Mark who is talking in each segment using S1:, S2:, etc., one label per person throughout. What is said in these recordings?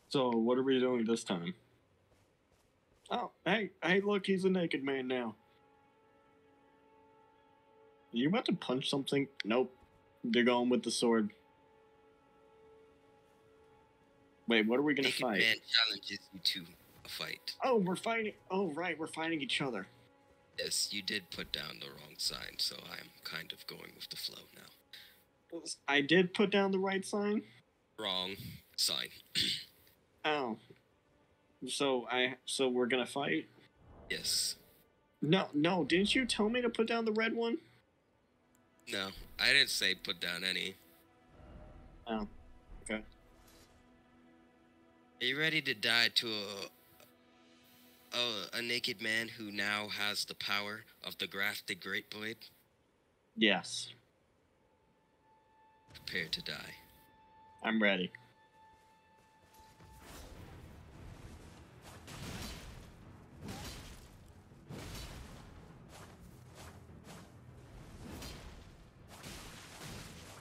S1: So, what are we doing this time? Oh, hey, look, he's a naked man now. Are you about to punch something? Nope. They're going with the sword. Wait, what are we gonna fight?
S2: Naked man challenges you to a fight.
S1: Oh, we're fighting. Oh, right, we're fighting each other.
S2: Yes, you did put down the wrong sign, so I'm kind of going with the flow now.
S1: I did put down the right sign?
S2: Wrong sign.
S1: Oh. So we're gonna fight?
S2: Yes.
S1: No, didn't you tell me to put down the red one?
S2: No, I didn't say put down any.
S1: Oh. Okay.
S2: Are you ready to die to a naked man who now has the power of the grafted great blade?
S1: Yes.
S2: Prepare to die.
S1: I'm ready.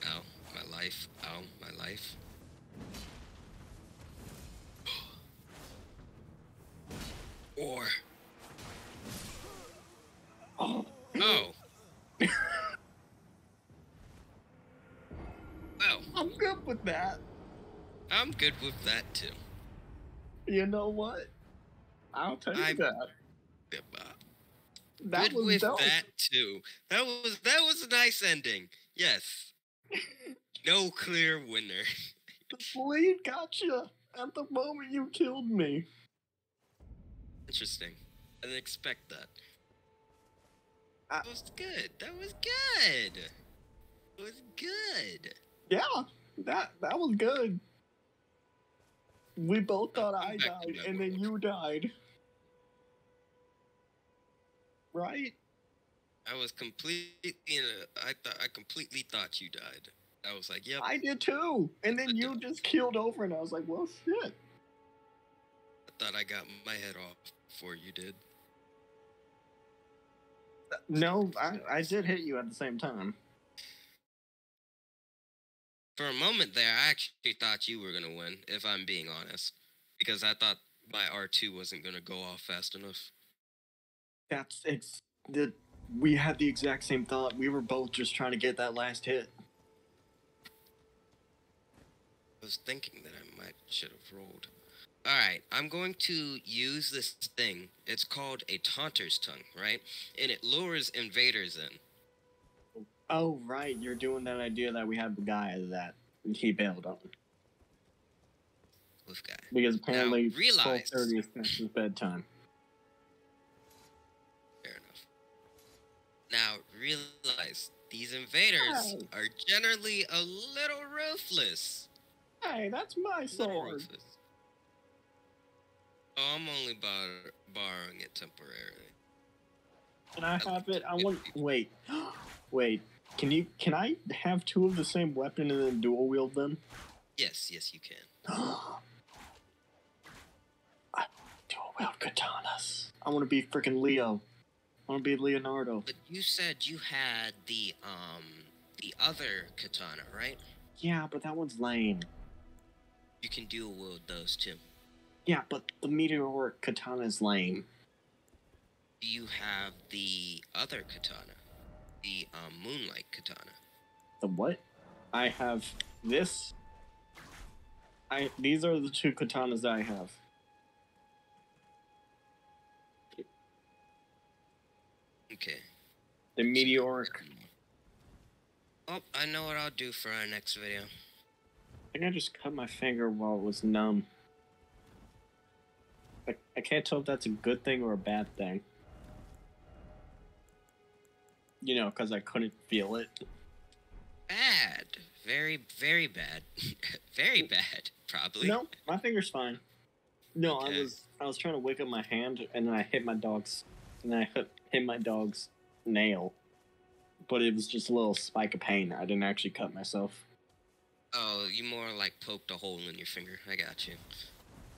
S2: Ow, my life. Ow, my life. Or.
S1: Oh.
S2: Oh. Well.
S1: I'm good with that.
S2: I'm good with that too.
S1: You know what? I'll tell you that.
S2: Good with dope. That too. That was a nice ending. Yes. No clear winner.
S1: The blade gotcha at the moment you killed me.
S2: Interesting. I didn't expect that. That was good. That was good. It was good.
S1: Yeah, that was good. We both thought I died, and then you died. Right?
S2: I was completely I completely thought you died. I was like, yep.
S1: I did too. And then you just keeled over, and I was like, well, shit.
S2: I thought I got my head off before you did.
S1: No, I did hit you at the same time.
S2: For a moment there, I actually thought you were gonna win, if I'm being honest. Because I thought my R2 wasn't gonna go off fast enough.
S1: We had the exact same thought. We were both just trying to get that last hit.
S2: I was thinking that I should have rolled. Alright, I'm going to use this thing. It's called a Taunter's Tongue, right? And it lures invaders in.
S1: Oh, right. You're doing that idea that we had the guy that he bailed on.
S2: With guy.
S1: Because apparently 12:30 is past his bedtime.
S2: Fair enough. Now, realize these invaders are generally a little ruthless.
S1: Hey, that's my sword.
S2: Oh, I'm only borrowing it temporarily.
S1: Can I have it? I want. Wait, wait. Can I have two of the same weapon and then dual wield them?
S2: Yes, you can.
S1: I dual wield katanas. I want to be freaking Leo. I want to be Leonardo.
S2: But you said you had the other katana, right?
S1: Yeah, but that one's lame.
S2: You can dual wield those too.
S1: Yeah, but the meteoric katana is lame.
S2: Do you have the other katana? The moonlight katana.
S1: The what? I have this. These are the two katanas that I have.
S2: Okay.
S1: The meteoric.
S2: Oh, I know what I'll do for our next video.
S1: I think I just cut my finger while it was numb. I can't tell if that's a good thing or a bad thing. You know, because I couldn't feel it.
S2: Bad. Very, very bad. Very bad, probably.
S1: No, my finger's fine. No,
S2: okay.
S1: I was trying to wake up my hand, and then I hit my dog's... And then I hit my dog's nail. But it was just a little spike of pain. I didn't actually cut myself.
S2: Oh, you more like poked a hole in your finger. I got you.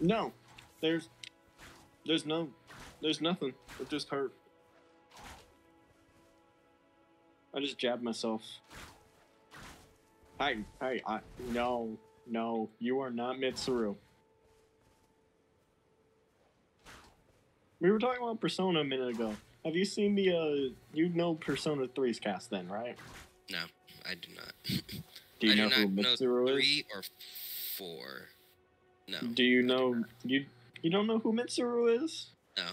S1: No. There's nothing. It just hurt. I just jabbed myself. No, you are not Mitsuru. We were talking about Persona a minute ago. Have you seen the you know Persona 3's cast then, right?
S2: No, I do not.
S1: Do you
S2: I
S1: know
S2: do
S1: who
S2: not know
S1: Mitsuru is?
S2: 3 or 4. No.
S1: Do you know you don't know who Mitsuru is?
S2: No,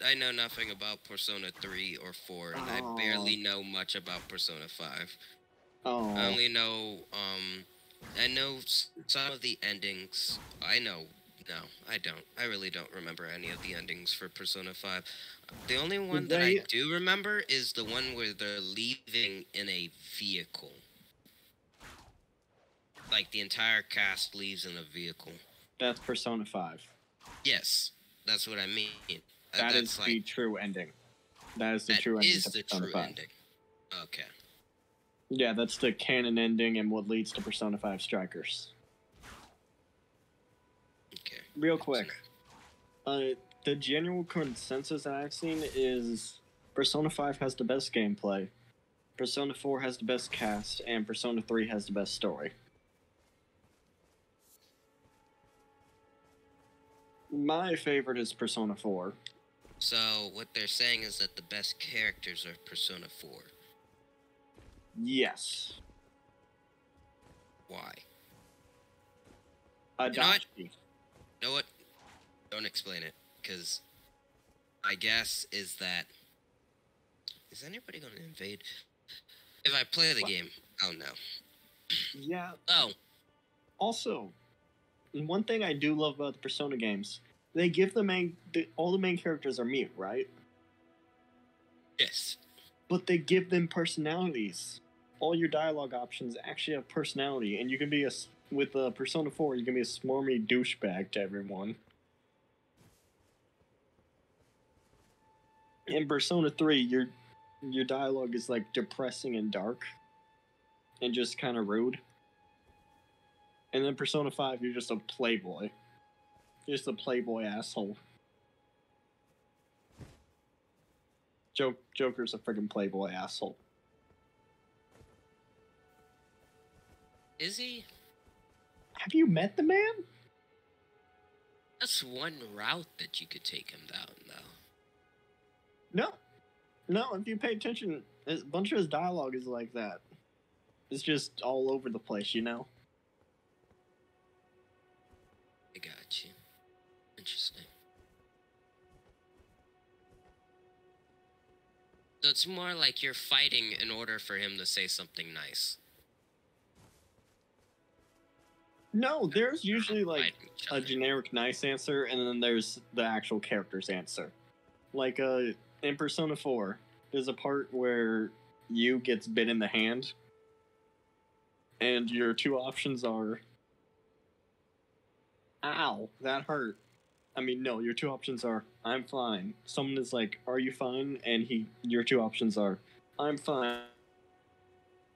S2: I know nothing about Persona 3 or 4, and I barely know much about Persona 5.
S1: Oh.
S2: I only know, I know some of the endings. No, I don't. I really don't remember any of the endings for Persona 5. The only one that I do remember is the one where they're leaving in a vehicle. Like, the entire cast leaves in a vehicle.
S1: That's Persona 5.
S2: Yes, that's what I mean.
S1: That is the true ending. That is the true ending.
S2: That is the true ending. Okay.
S1: Yeah, that's the canon ending and what leads to Persona 5 Strikers.
S2: Okay.
S1: Real quick. The general consensus that I've seen is Persona 5 has the best gameplay, Persona 4 has the best cast, and Persona 3 has the best story. My favorite is Persona 4.
S2: So, what they're saying is that the best characters are Persona 4.
S1: Yes.
S2: Why?
S1: Adachi.
S2: You know what? Don't explain it, because my guess is that... Is anybody going to invade? If I play the game, I'll know.
S1: Yeah.
S2: Oh.
S1: Also, one thing I do love about the Persona games, they give all the main characters are mute, right?
S2: Yes.
S1: But they give them personalities. All your dialogue options actually have personality, and you can be with Persona 4, you can be a smarmy douchebag to everyone. In Persona 3, your dialogue is like depressing and dark, and just kind of rude. And then Persona 5, you're just a playboy. You're just a playboy asshole. Joker's a freaking playboy asshole.
S2: Is he?
S1: Have you met the man?
S2: That's one route that you could take him down, though.
S1: No, if you pay attention, a bunch of his dialogue is like that. It's just all over the place, you know?
S2: I got you. Interesting. So it's more like you're fighting in order for him to say something nice.
S1: No, there's usually like a generic nice answer, and then there's the actual character's answer. Like in Persona 4, there's a part where you gets bit in the hand, and your two options are, ow, that hurt. I mean, no, your two options are, I'm fine. Someone is like, are you fine? And your two options are, I'm fine,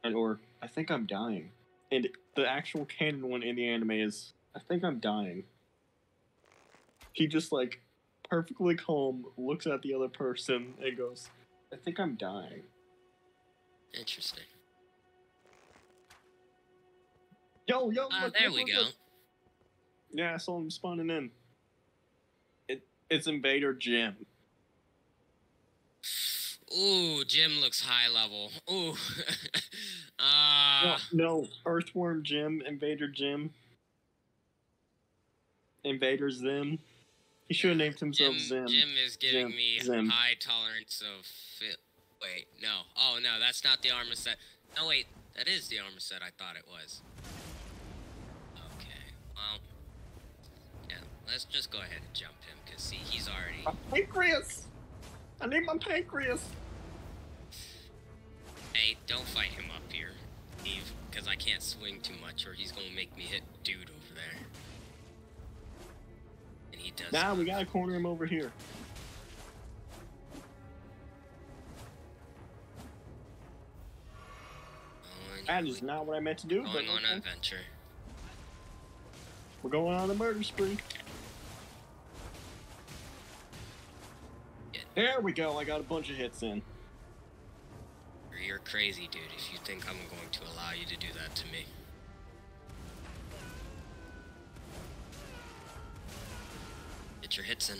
S1: or I think I'm dying. And the actual canon one in the anime is, I think I'm dying. He just, like, perfectly calm, looks at the other person, and goes, I think I'm dying.
S2: Interesting.
S1: Yo, look,
S2: there we go.
S1: Yeah, I saw him spawning in. It's Invader Jim.
S2: Ooh, Jim looks high level. Ooh.
S1: No, Earthworm Jim, Invader Jim. Invader Zim. He should have named himself Zim.
S2: Jim is giving me high tolerance of fit. Wait, no. Oh, no, that's not the armor set. No, wait, that is the armor set I thought it was. Okay, well, yeah, let's just go ahead and jump him, because, see, he's already...
S1: My pancreas! I need my pancreas!
S2: Hey, don't fight him up here, Steve, because I can't swing too much, or he's going to make me hit dude over there. And he does...
S1: Nah, we gotta corner him over here. That is not what I meant to do.
S2: Going on an adventure.
S1: We're going on a murder spree. There we go. I got a bunch of hits in.
S2: You're crazy, dude, if you think I'm going to allow you to do that to me. Get your hits in.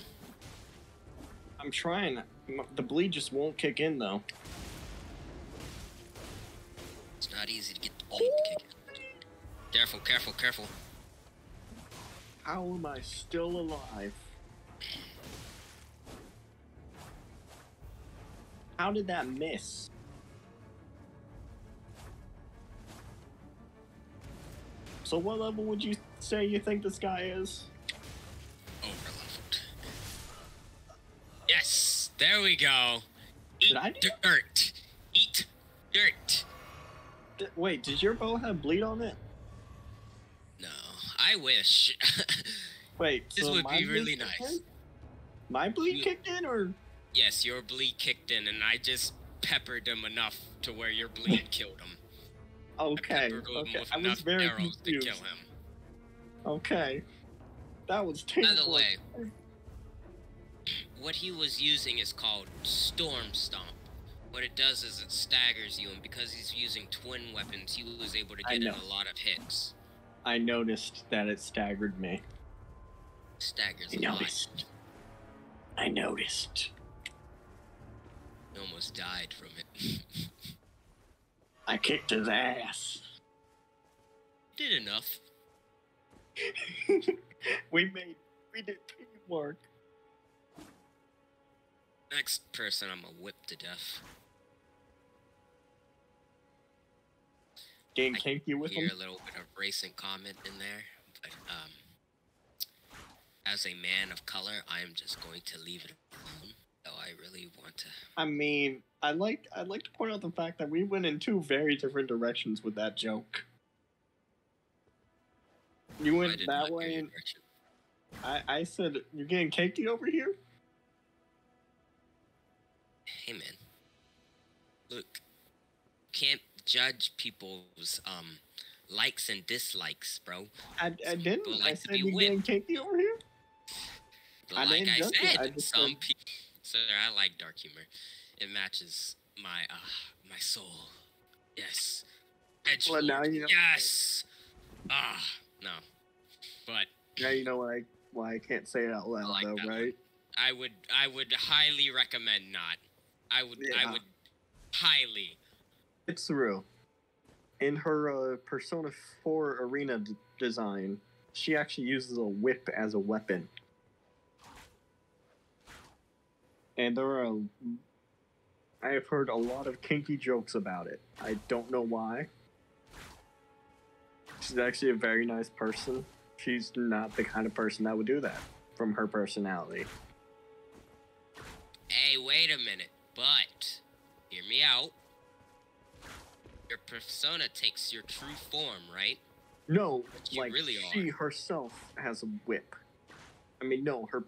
S1: I'm trying. The bleed just won't kick in, though.
S2: It's not easy to get the bleed to kick in. Careful, careful, careful.
S1: How am I still alive? How did that miss? So what level would you say you think this guy is?
S2: Overleveled. Yes, there we go. Eat dirt. Eat dirt.
S1: Wait, does your bow have bleed on it?
S2: No, I wish.
S1: Wait,
S2: this
S1: so
S2: would be really nice.
S1: My bleed kicked in, or?
S2: Yes, your bleed kicked in, and I just peppered him enough to where your bleed killed him.
S1: Okay,
S2: I was very arrows confused. To kill him.
S1: Okay, that was terrible.
S2: By the way, what he was using is called Storm Stomp. What it does is it staggers you, and because he's using twin weapons, he was able to get in a lot of hits.
S1: I noticed that it staggered me.
S2: Staggers a lot.
S1: I noticed.
S2: I almost died from it.
S1: I kicked his ass.
S2: Did enough.
S1: we did teamwork.
S2: Next person I'm gonna whip to death.
S1: Getting kinky with him?
S2: Hear a little bit of racing comment in there, but as a man of color, I am just going to leave it alone. Though I really want to.
S1: I mean, I'd like to point out the fact that we went in two very different directions with that joke. You went that way, and I said, "You're getting cakey over here."
S2: Hey man, look, can't judge people's likes and dislikes, bro.
S1: I didn't. Like I said you're getting cakey over here.
S2: But like I said, some people. So I like dark humor. It matches my my soul. Yes.
S1: Well, now you know.
S2: Yes. No. But
S1: now you know why I can't say it out loud, like though, right?
S2: One. I would highly recommend not. I would highly.
S1: It's true. In her Persona 4 arena design, she actually uses a whip as a weapon. And I have heard a lot of kinky jokes about it. I don't know why. She's actually a very nice person. She's not the kind of person that would do that, from her personality.
S2: Hey, wait a minute. But, hear me out. Your persona takes your true form, right?
S1: No, like, she herself has a whip. I mean, no, her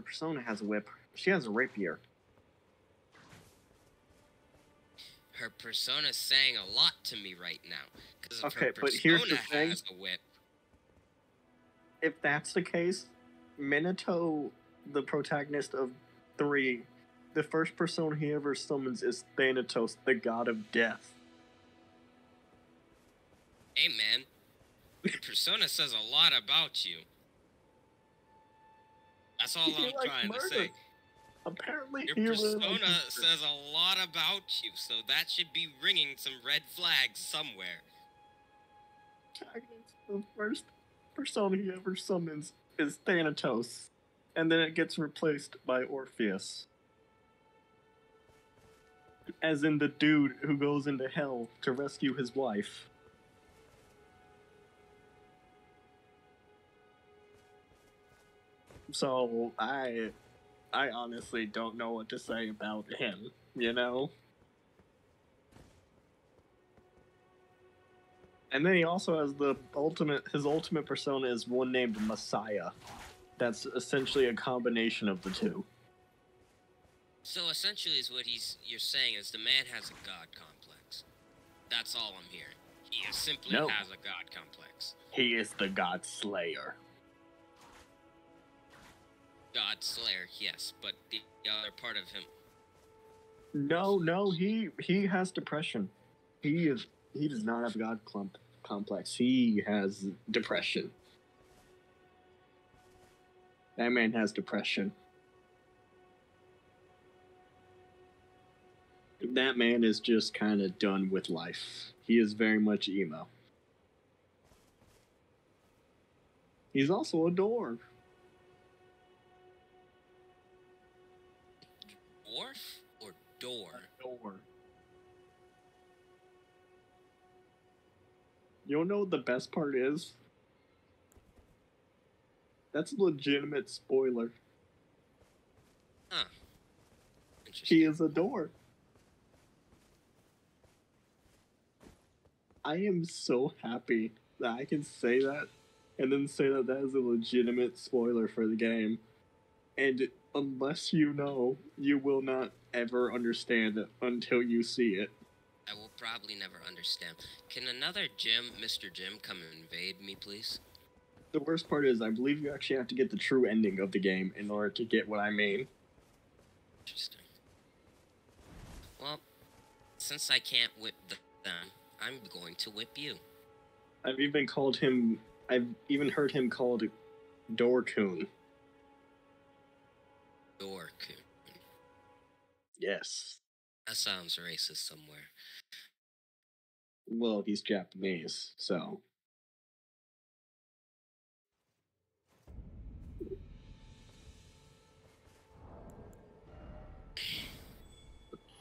S1: persona has a whip. She has a rapier.
S2: Her persona's saying a lot to me right now.
S1: Okay, but here's the thing.
S2: Has a whip.
S1: If that's the case, Minato, the protagonist of 3, the first persona he ever summons is Thanatos, the god of death.
S2: Hey man, your persona says a lot about you. That's all I'm trying to say.
S1: Apparently,
S2: your persona says a lot about you, so that should be ringing some red flags somewhere.
S1: The first persona he ever summons is Thanatos, and then it gets replaced by Orpheus. As in the dude who goes into hell to rescue his wife. So, I honestly don't know what to say about him, you know? And then he also has his ultimate persona is one named Messiah. That's essentially a combination of the two.
S2: So essentially is what you're saying is the man has a god complex. That's all I'm hearing. He simply has a god complex.
S1: He is the God Slayer.
S2: God Slayer, yes, but the other part of him.
S1: No, he has depression. He does not have a god complex. He has depression. That man has depression. that man is just kind of done with life. He is very much emo. He's also a dwarf.
S2: Dwarf or door?
S1: Door. You don't know what the best part is? That's a legitimate spoiler.
S2: Huh. Interesting.
S1: He is a dwarf. I am so happy that I can say that and then say that that is a legitimate spoiler for the game. And unless you know, you will not ever understand it until you see it.
S2: I will probably never understand. Can another Jim, Mr. Jim, come and invade me, please?
S1: The worst part is, I believe you actually have to get the true ending of the game in order to get what I mean.
S2: Interesting. Well, since I can't whip them, I'm going to whip you.
S1: I've even heard him called Dorcoon.
S2: Dorcoon.
S1: Yes.
S2: That sounds racist somewhere.
S1: Well, he's Japanese, so.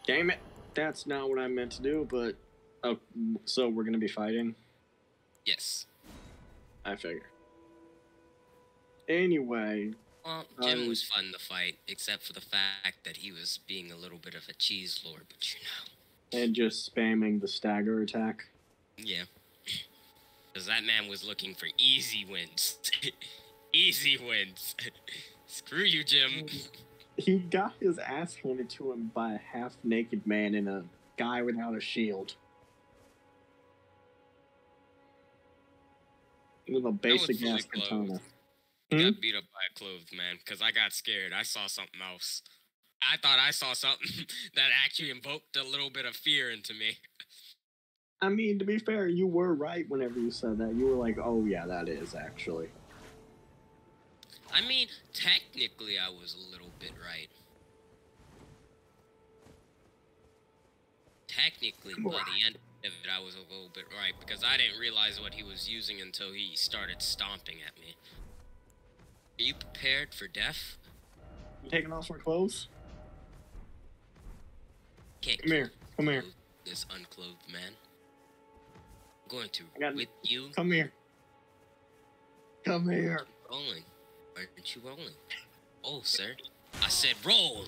S1: Damn it. That's not what I meant to do, but. Oh, so we're gonna be fighting?
S2: Yes.
S1: I figure. Anyway.
S2: Well, Jim was fun to fight, except for the fact that he was being a little bit of a cheese lord, but you know.
S1: And just spamming the stagger attack.
S2: Yeah. Because that man was looking for easy wins. Easy wins. Screw you, Jim.
S1: He got his ass handed to him by a half-naked man and a guy without a shield. With a basic ass katana.
S2: Got beat up by a clothed man because I got scared. I saw something else. I thought I saw something that actually invoked a little bit of fear into me.
S1: I mean, to be fair, you were right whenever you said that. You were like, oh yeah, that is actually.
S2: I mean, technically I was a little bit right. Technically, by the end of it, I was a little bit right because I didn't realize what he was using until he started stomping at me. Are you prepared for death?
S1: You taking off my clothes?
S2: Can't
S1: come here. Come here.
S2: This unclothed man. I'm going to whip you.
S1: Come here. Come here.
S2: Rolling. Why aren't you rolling? Oh, sir. I said roll.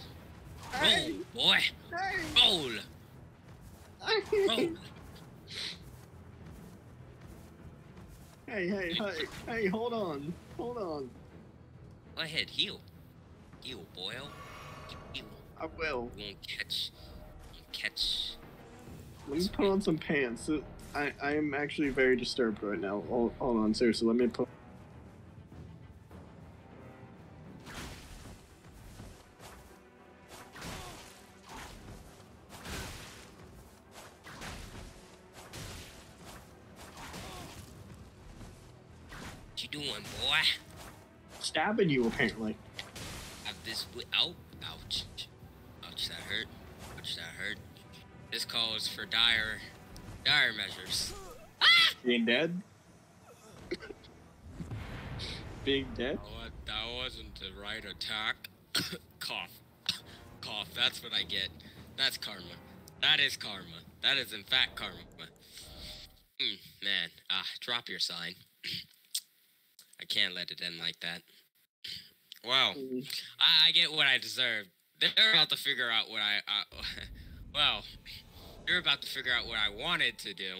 S1: Hey.
S2: Roll, boy.
S1: Hey.
S2: Roll. Roll.
S1: Hey, hold on. Hold on.
S2: Go ahead, heal. Heal, boyo. Heal.
S1: I will.
S2: You won't catch.
S1: Let me put on some pants. I am actually very disturbed right now. Hold on, seriously, let me put...
S2: What you doing, boy?
S1: Stabbing you, apparently.
S2: Have this ouch. Ouch, that hurt. Ouch, that hurt. This calls for dire measures. Ah!
S1: Being dead? Being dead?
S2: That wasn't the right attack. Cough. Cough, that's what I get. That's karma. That is karma. That is in fact karma. Man. Drop your sign. I can't let it end like that. Wow. I get what I deserve. They're about to figure out what they're about to figure out what I wanted to do.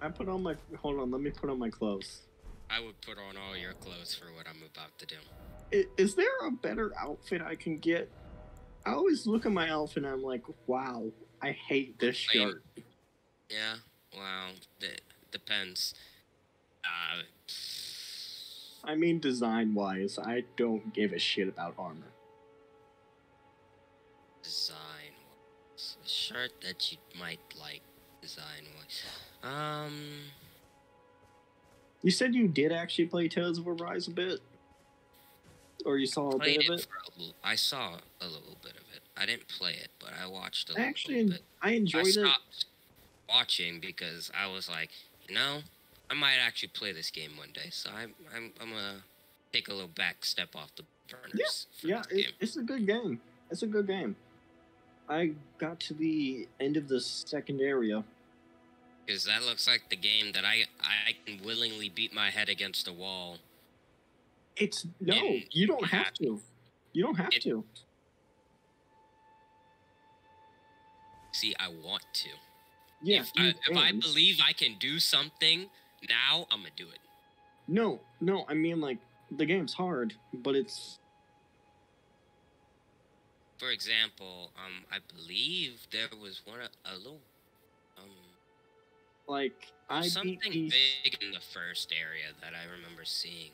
S1: Hold on, let me put on my clothes.
S2: I would put on all your clothes for what I'm about to do.
S1: Is there a better outfit I can get? I always look at my outfit and I'm like, wow, I hate this shirt.
S2: Yeah, well, it depends.
S1: I mean, design-wise, I don't give a shit about armor.
S2: Design-wise, a shirt that you might like. Design-wise,
S1: You said you did actually play Tales of Arise a bit? Or you saw a
S2: Played
S1: bit of
S2: it
S1: it?
S2: for a little. I saw a little bit of it. I didn't play it, but I watched a little
S1: Actually,
S2: bit.
S1: I
S2: I
S1: enjoyed it.
S2: stopped watching because I was like, you know, I might actually play this game one day. So I'm gonna take a little back step off the burners for
S1: Yeah,
S2: this game.
S1: it's a good game. It's a good game. I got to the end of the second area.
S2: Because that looks like the game that I can willingly beat my head against a wall.
S1: It's no, you don't have to. You don't have to.
S2: See, I want to.
S1: Yeah,
S2: if I believe I can do something now, I'm gonna do it.
S1: No, I mean like the game's hard, but it's.
S2: For example, I believe there was a little,
S1: like I
S2: something
S1: beat
S2: big in the first area that I remember seeing.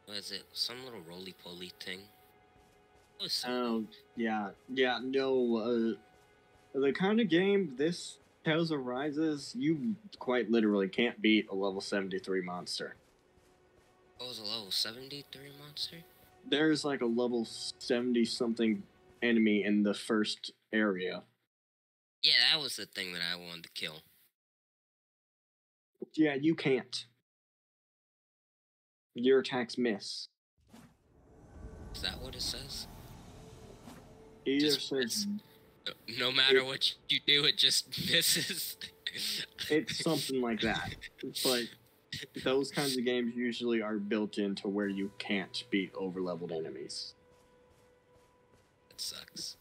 S2: Was it some little roly-poly thing?
S1: Oh, yeah, no, the kind of game this Tales of Rises, you quite literally can't beat a level 73 monster.
S2: Oh, it was a level 73 monster?
S1: There's like a level 70-something enemy in the first area.
S2: Yeah, that was the thing that I wanted to kill.
S1: Yeah, you can't. Your attacks miss.
S2: Is that what it says?
S1: It either says
S2: no matter what you do, it just misses.
S1: It's something like that. But those kinds of games usually are built into where you can't beat overleveled enemies.
S2: That sucks.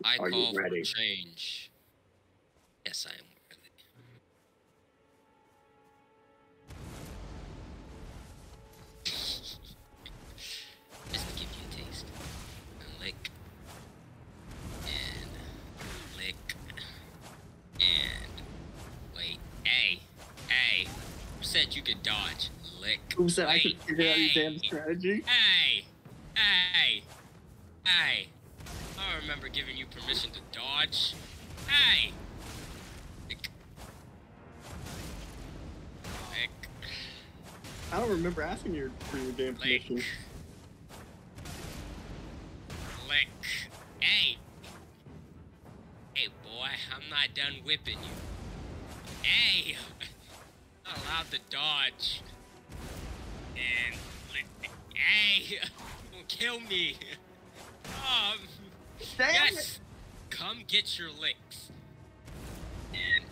S2: I
S1: Are
S2: call
S1: you ready?
S2: for change. Yes, I am ready. Just to give you a taste. Lick. And lick. And wait. Hey. Who said you could dodge? Lick.
S1: Who said I could figure out your damn strategy?
S2: Hey. I don't remember giving you permission to dodge. Hey. Lick.
S1: I don't remember asking you for your damn permission.
S2: Lick. Hey, boy, I'm not done whipping you. Hey, not allowed to dodge. And hey, don't kill me. Yes, come get your licks. And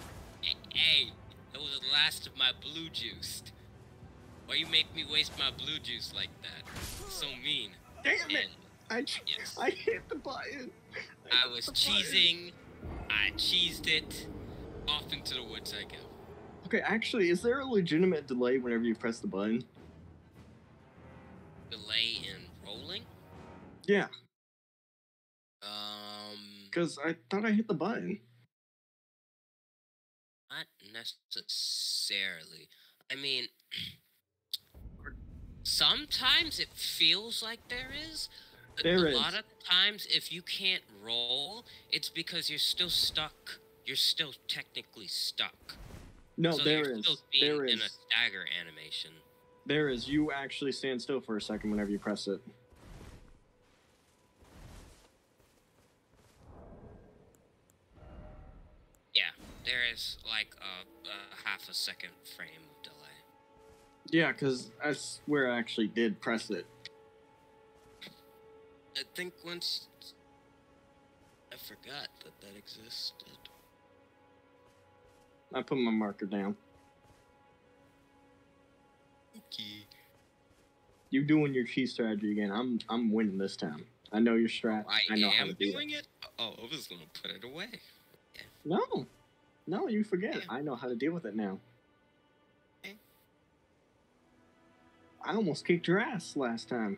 S2: hey, that was the last of my blue juice. Why you make me waste my blue juice like that? So mean.
S1: Damn it! I hit the button.
S2: I was cheesing. I cheesed it. Off into the woods I go.
S1: Okay, actually, is there a legitimate delay whenever you press the button?
S2: Delay in rolling?
S1: Yeah. Because I thought I hit the button.
S2: Not necessarily. I mean, sometimes it feels like there is. But a lot of times, if you can't roll, it's because you're still stuck. You're still technically stuck.
S1: No,
S2: so
S1: there
S2: you're
S1: is.
S2: Still being in a stagger animation.
S1: There is. You actually stand still for a second whenever you press it.
S2: Yeah, there is like a half a second frame of delay.
S1: Yeah, because I swear I actually did press it.
S2: I think once I forgot that existed.
S1: I put my marker down.
S2: Okay.
S1: You doing your cheese strategy again? I'm winning this time. I know your strat. I know how to do
S2: doing it. Oh, I was gonna put it away. Yeah.
S1: No, you forget. Yeah. I know how to deal with it now.
S2: Okay.
S1: I almost kicked your ass last time.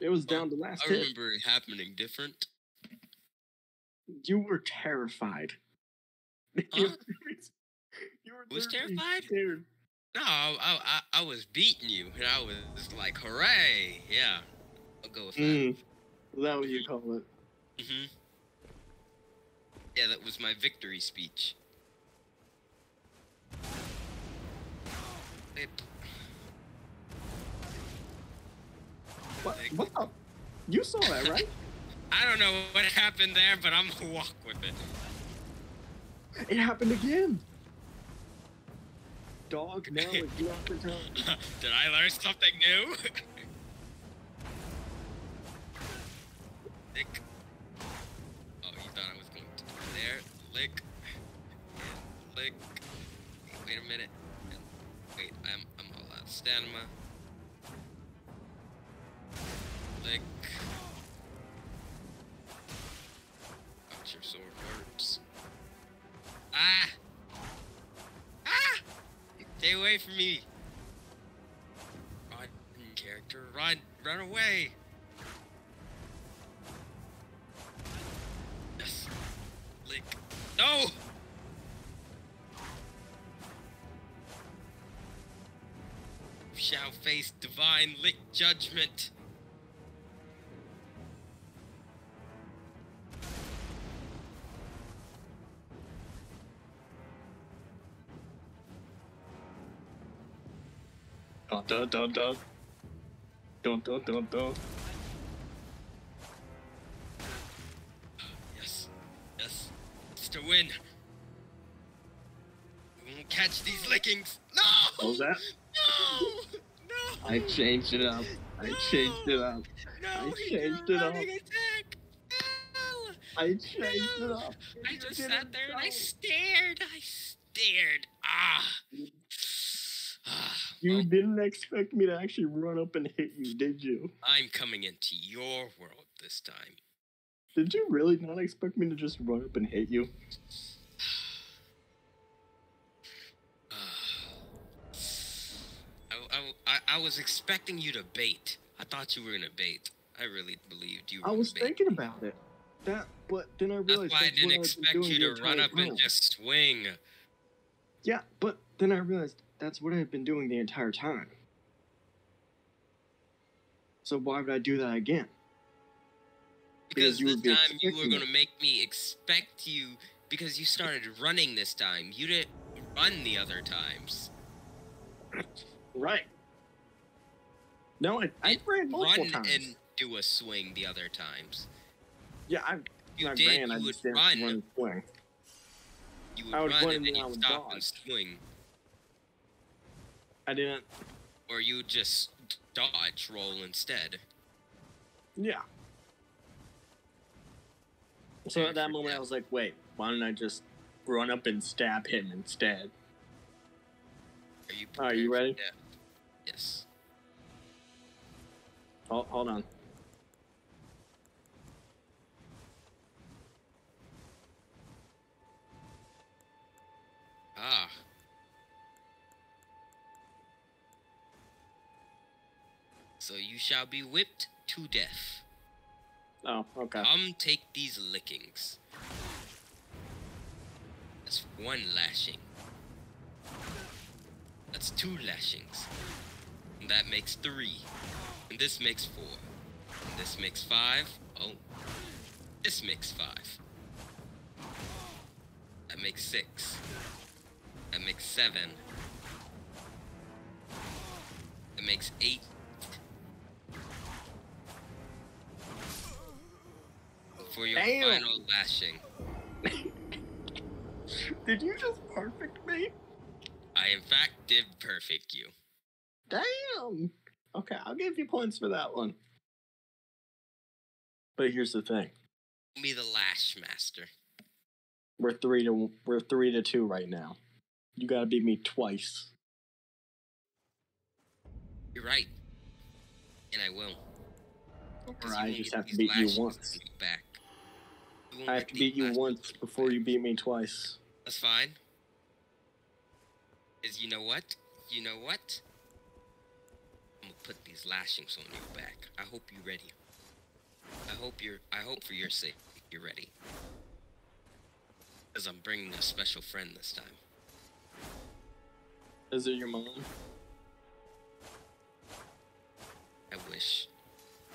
S1: It was down to last hit.
S2: I remember it happening different.
S1: You were terrified.
S2: Huh?
S1: You were
S2: was terrified?
S1: Scared.
S2: No, I was beating you, and I was like, hooray! Yeah, I'll go with that.
S1: Is that what you call it?
S2: Mm-hmm. Yeah, that was my victory speech.
S1: What?
S2: Lick.
S1: What the? You saw that, right?
S2: I don't know what happened there, but I'm gonna walk with it.
S1: It happened again. Dog, now it's not the time.
S2: Did I learn something new? Lick. Oh, you thought I was going to there? Lick. And lick. Wait a minute. Wait, I'm all out of stamina. Lick. Watch your sword works. Ah! Ah! Stay away from me! Run, character, run! Run away! Yes! Lick. No! You shall face divine lick judgment!
S1: Dun dun dun. Dun dun dun dun.
S2: Yes. Yes. It's to win. We won't catch these lickings. No!
S1: What was that?
S2: No! No!
S1: I changed it up. I changed it up.
S2: No,
S1: I
S2: he
S1: changed
S2: did
S1: it
S2: a
S1: up.
S2: running attack. No!
S1: I changed it
S2: No!
S1: up.
S2: I just sat there and I stared. I stared.
S1: You
S2: Well,
S1: didn't expect me to actually run up and hit you, did you?
S2: I'm coming into your world this time.
S1: Did you really not expect me to just run up and hit you?
S2: I was expecting you to bait. I thought you were gonna bait. I really believed you were
S1: I was
S2: gonna bait.
S1: thinking about it. But then I realized
S2: That's why I didn't expect you to run up and just swing.
S1: Yeah, but then I realized that's what I've been doing the entire time. So why would I do that again?
S2: Because
S1: you
S2: this
S1: would be
S2: time you were
S1: expecting
S2: gonna make me expect you because you started running this time. You didn't run the other times.
S1: Right. No, I ran multiple
S2: Run
S1: times.
S2: and do a swing the other times.
S1: Yeah, I
S2: did,
S1: ran.
S2: you
S1: I
S2: would
S1: just didn't
S2: run.
S1: run and swing.
S2: You would
S1: I would
S2: run
S1: run
S2: and then
S1: and I
S2: you'd
S1: would
S2: stop and
S1: dodge.
S2: swing.
S1: I didn't.
S2: Or you would just dodge roll instead.
S1: Yeah. So at that moment, I was like, wait, why don't I just run up and stab him instead?
S2: Are you
S1: ready?
S2: Yeah. Yes.
S1: Hold on.
S2: Ah. So you shall be whipped to death.
S1: Oh, okay.
S2: Come take these lickings. That's one lashing. That's two lashings. And that makes 3. And this makes 4. And this makes 5. Oh. This makes 5. That makes 6. That makes 7. That makes 8. For your final lashing.
S1: Did you just perfect me?
S2: I in fact did perfect you.
S1: Damn. Okay, I'll give you points for that one. But here's the thing.
S2: Be the lash master.
S1: We're 3-2 right now. You gotta beat me twice.
S2: You're right. And I will.
S1: Or I just have to beat you once.
S2: Back.
S1: I have to beat you once before you beat me twice.
S2: That's fine. Is you know what? You know what? I'm gonna put these lashings on your back. I hope you're ready. I hope for your sake you're ready. Because I'm bringing a special friend this time.
S1: Is it your mom?
S2: I wish.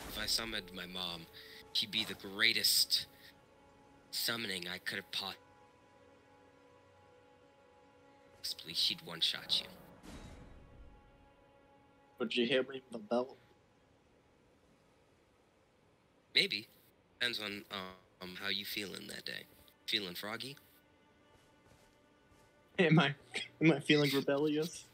S2: If I summoned my mom, she'd be the greatest summoning I could have possibly. She'd one-shot you.
S1: Would you hit me with a belt?
S2: Maybe. Depends on how you feeling that day. Feeling froggy?
S1: Am I feeling rebellious?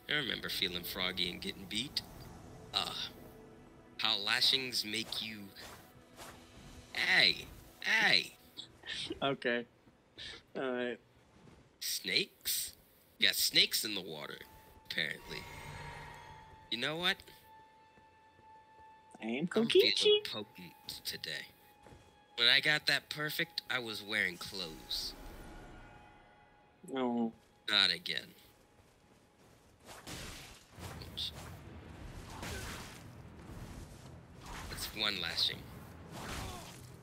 S2: I remember feeling froggy and getting beat. How lashings make you... Hey!
S1: Okay. Alright.
S2: Snakes? Yeah, snakes in the water, apparently. You know what?
S1: I'm
S2: feeling
S1: Kokichi.
S2: potent today. When I got that perfect, I was wearing clothes.
S1: No.
S2: Not again. That's one lashing.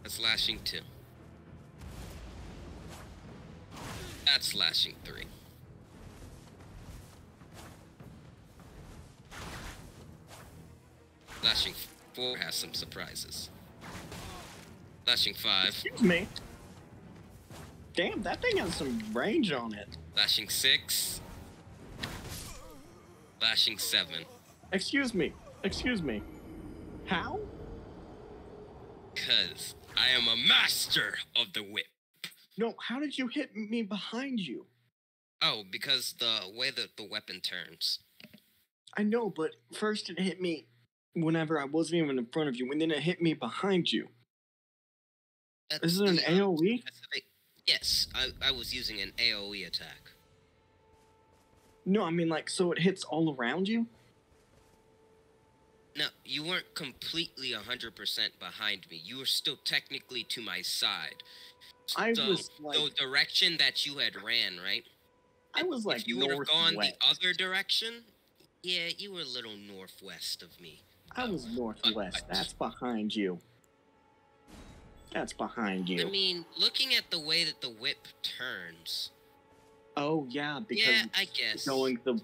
S2: That's lashing 2. That's lashing 3. Lashing 4 has some surprises. Lashing 5.
S1: Excuse me. Damn, that thing has some range on it.
S2: Lashing 6. Lashing 7.
S1: Excuse me. How?
S2: Because I am a master of the whip.
S1: No, how did you hit me behind you?
S2: Oh, because the way that the weapon turns.
S1: I know, but first it hit me whenever I wasn't even in front of you, and then it hit me behind you. Is it an AoE?
S2: Yes, I was using an AoE attack.
S1: No, I mean, like, so it hits all around you?
S2: No, you weren't completely 100% behind me. You were still technically to my side.
S1: I was like...
S2: the direction that you had ran, right?
S1: I was like
S2: if you would have gone the other direction, yeah, you were a little northwest of me.
S1: I was northwest. That's behind you. That's behind you.
S2: I mean, looking at the way that the whip turns.
S1: Oh, yeah, because
S2: yeah, I guess.
S1: Going
S2: in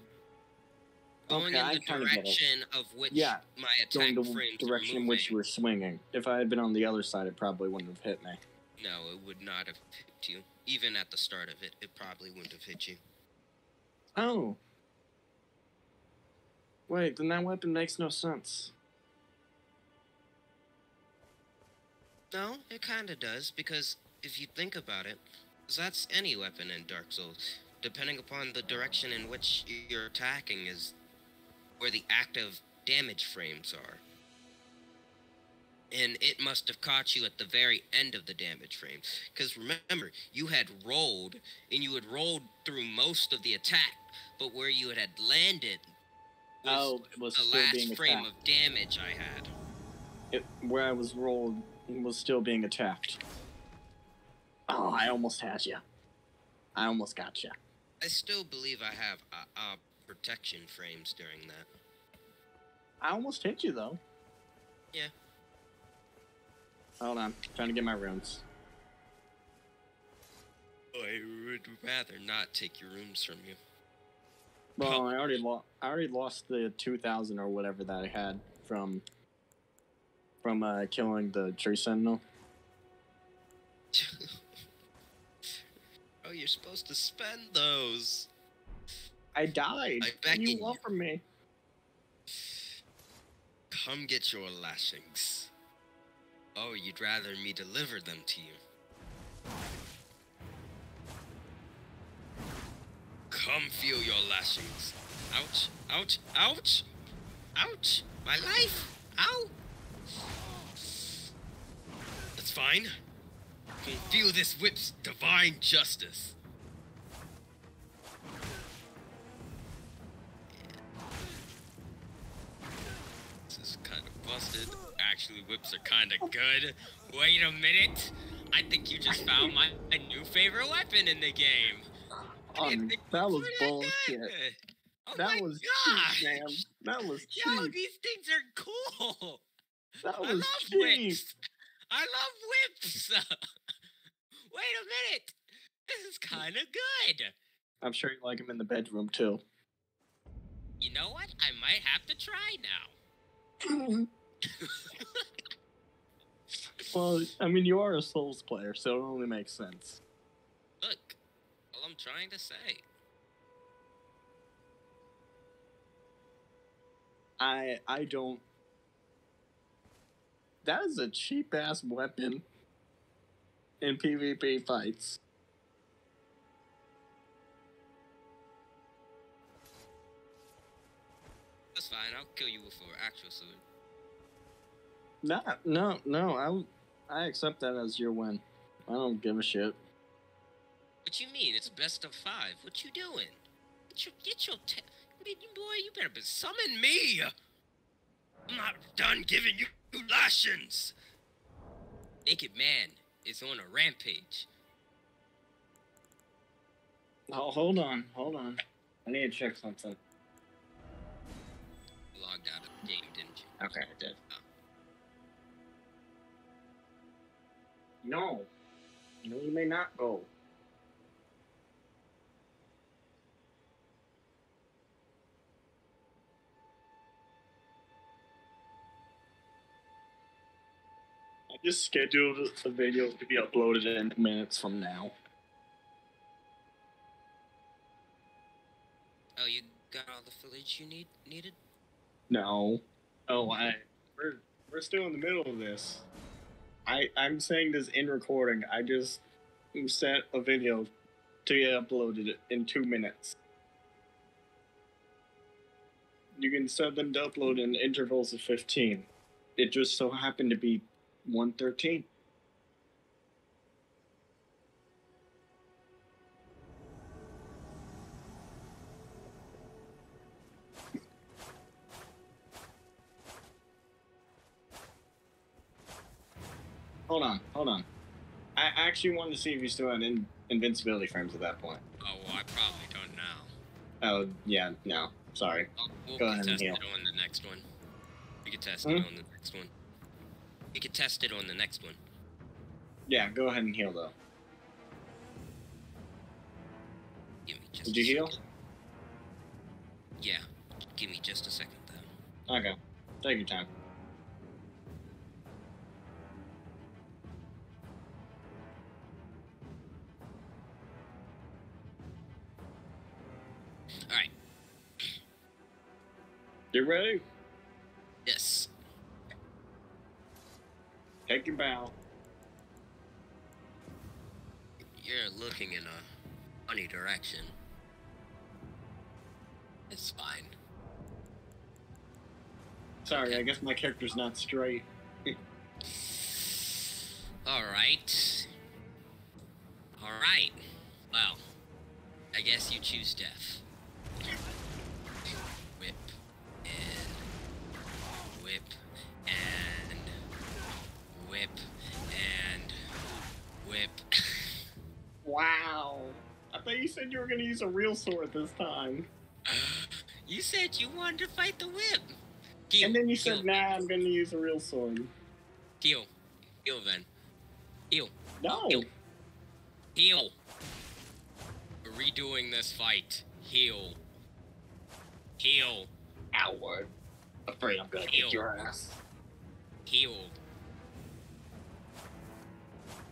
S2: the direction of which my attack frames
S1: the direction in which you were swinging. If I had been on the other side, it probably wouldn't have hit me.
S2: No, it would not have hit you. Even at the start of it, it probably wouldn't have hit you.
S1: Oh. Wait, then that weapon makes no sense.
S2: No, it kinda does, because if you think about it, that's any weapon in Dark Souls. Depending upon the direction in which you're attacking is where the active damage frames are. And it must have caught you at the very end of the damage frame. Because remember, you had rolled, and you had rolled through most of the attack, but where you had landed was the last frame of damage I had.
S1: Where I was rolled was still being attacked. Oh, I almost had you. I almost got you.
S2: I still believe I have protection frames during that.
S1: I almost hit you, though.
S2: Yeah.
S1: Hold on. Trying to get my runes.
S2: I would rather not take your runes from you.
S1: Well, I already lost the 2,000 or whatever that I had from killing the tree sentinel.
S2: Oh, you're supposed to spend those.
S1: I died.
S2: I beckon
S1: you want from me.
S2: Come get your lashings. Oh, you'd rather me deliver them to you. Come feel your lashings. Ouch, ouch, ouch, ouch, my life, ow. That's fine. Feel this whip's divine justice. This is kind of busted. Actually, whips are kind of good. Wait a minute. I think you just found my new favorite weapon in the game.
S1: That was bullshit.
S2: Oh
S1: that was cheap, man. That was cheap.
S2: Yo, these things are cool.
S1: That was cheap.
S2: Whips. I love whips. Wait a minute. This is kind of good.
S1: I'm sure you like them in the bedroom, too.
S2: You know what? I might have to try now.
S1: Well, I mean, you are a Souls player, so it only makes sense.
S2: Look, all I'm trying to say.
S1: I don't. That is a cheap ass weapon in PvP fights.
S2: That's fine. I'll kill you with an actual sword.
S1: No. I accept that as your win. I don't give a shit.
S2: What you mean? It's best of 5. What you doing? Get your boy, you better summon me. I'm not done giving you lashings. Naked Man is on a rampage.
S1: Oh, hold on. I need to check something.
S2: You logged out of the game, didn't you?
S1: Okay, I did. No, you may not go. I just scheduled a video to be uploaded in minutes from now.
S2: Oh, you got all the footage you needed?
S1: No. Oh, we're still in the middle of this. I'm saying this in recording. I just set a video to get uploaded in 2 minutes. You can set them to upload in intervals of 15. It just so happened to be 1:13. Hold on. I actually wanted to see if you still had invincibility frames at that point.
S2: Oh, well, I probably don't now.
S1: Oh, yeah, no. Sorry.
S2: We'll
S1: Go ahead and
S2: test
S1: heal.
S2: it on the next one. We can test it on the next one. We can test it on the next one.
S1: Yeah, go ahead and heal, though.
S2: Give me just
S1: Did you heal?
S2: Second. Yeah. Give me just a second, though.
S1: Okay. Take your time.
S2: Alright.
S1: You ready?
S2: Yes.
S1: Take your bow.
S2: You're looking in a funny direction. It's fine.
S1: Sorry, I guess my character's not straight.
S2: Alright. Alright. Well, I guess you choose death. Whip. And... Whip. And... Whip. And... Whip.
S1: Wow. I thought you said you were going to use a real sword this time.
S2: You said you wanted to fight the whip. Heal,
S1: and then you said, nah, I'm going to use a real sword.
S2: Heal. Heal, then. Heal.
S1: No.
S2: Heal. Heal. We're redoing this fight. Heal. Heal.
S1: Outward. Afraid I'm going to kick your ass.
S2: Heal.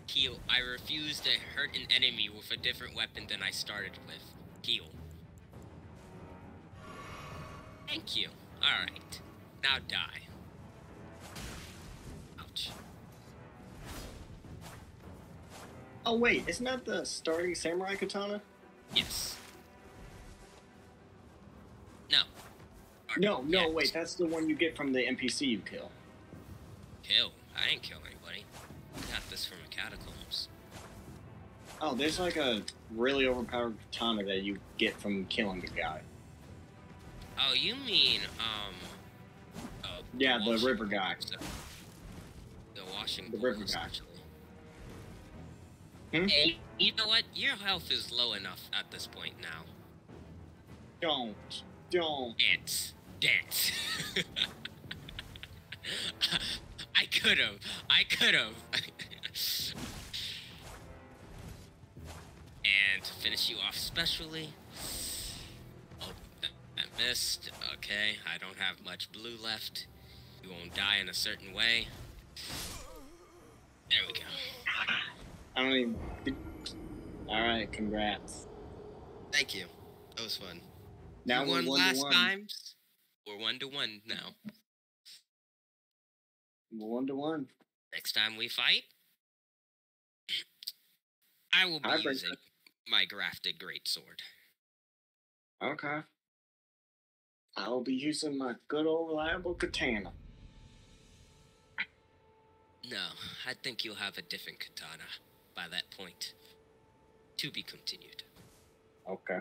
S2: Heal. I refuse to hurt an enemy with a different weapon than I started with. Heal. Thank you. Alright. Now die. Ouch.
S1: Oh, wait. Isn't that the starting samurai katana?
S2: Yes. No.
S1: No, wait. That's the one you get from the NPC you kill.
S2: Kill? I didn't kill anybody. I got this from the catacombs.
S1: Oh, there's like a really overpowered katana that you get from killing the guy.
S2: Oh, you mean,
S1: yeah, the river guy.
S2: The washing
S1: The river guy.
S2: Hey, you know what? Your health is low enough at this point now.
S1: Don't.
S2: Dance. I could've. And to finish you off specially. Oh, I missed. Okay, I don't have much blue left. You won't die in a certain way. There we go.
S1: I don't even... Alright, congrats.
S2: Thank you. That was fun.
S1: Now
S2: you won last times? We're 1-1 now.
S1: 1-1.
S2: Next time we fight, I will be using my grafted greatsword.
S1: Okay. I'll be using my good old reliable katana.
S2: No, I think you'll have a different katana by that point. To be continued.
S1: Okay.